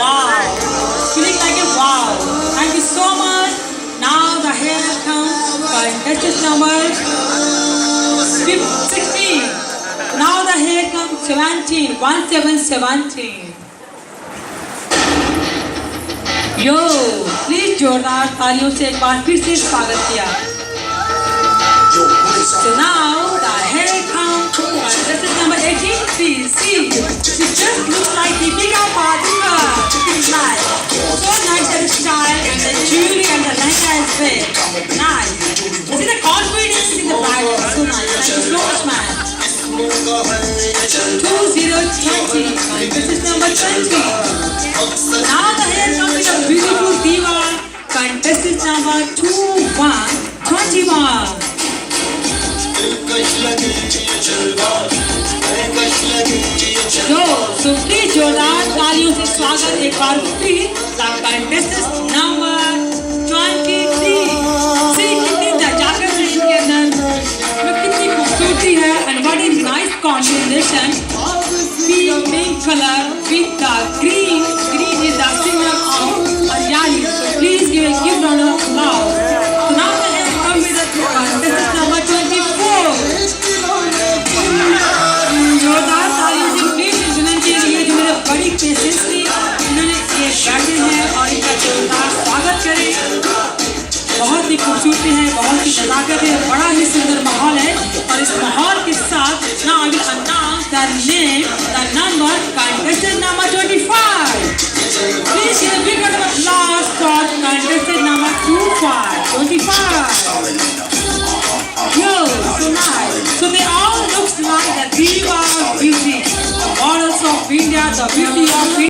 Wow. Feeling like a wow. Thank you so much. Now the hair comes contestant number 16. Now the hair comes 17. 1717. Yo please जोरदार तालियों से एक बार फिर से स्वागत किया. So now the hair comes contestant number 18. Please see, she just looks like Deepika Padukone. It's nice, so nice and style, and the jewelry and the lehenga is big. Nice. See the confidence in the bridal. So nice. Thank you so much, man. 2020. Contestant number 20. Now the hair comes with a beautiful diva. Contestant number 21. So please जोरदार तालियों से स्वागत एक बार फिर the contestant number 23. See कितनी जाकर इनके अंदर कितनी खूबसूरती है and what a nice combination. Pink color with the green. Green is the symbol of Haryali. So please give a round of applause. So now the hair comes with the contestant number 24. जोरदार तालियों से please विनती है जो मेरे बड़ी patience थी इन्होंने ये बैठे हैं और इनका जोरदार स्वागत करें. बहुत ही खूबसूरती है, बहुत ही नजाकत है, बड़ा ही सुंदर माहौल है और इस माहौल के साथ now I will announce the name, the number, contestant number 25. Please give a big round of applause for contestant number 25. Yo, so nice. So they all look like the diva of beauty, the models of India, the beauty of India.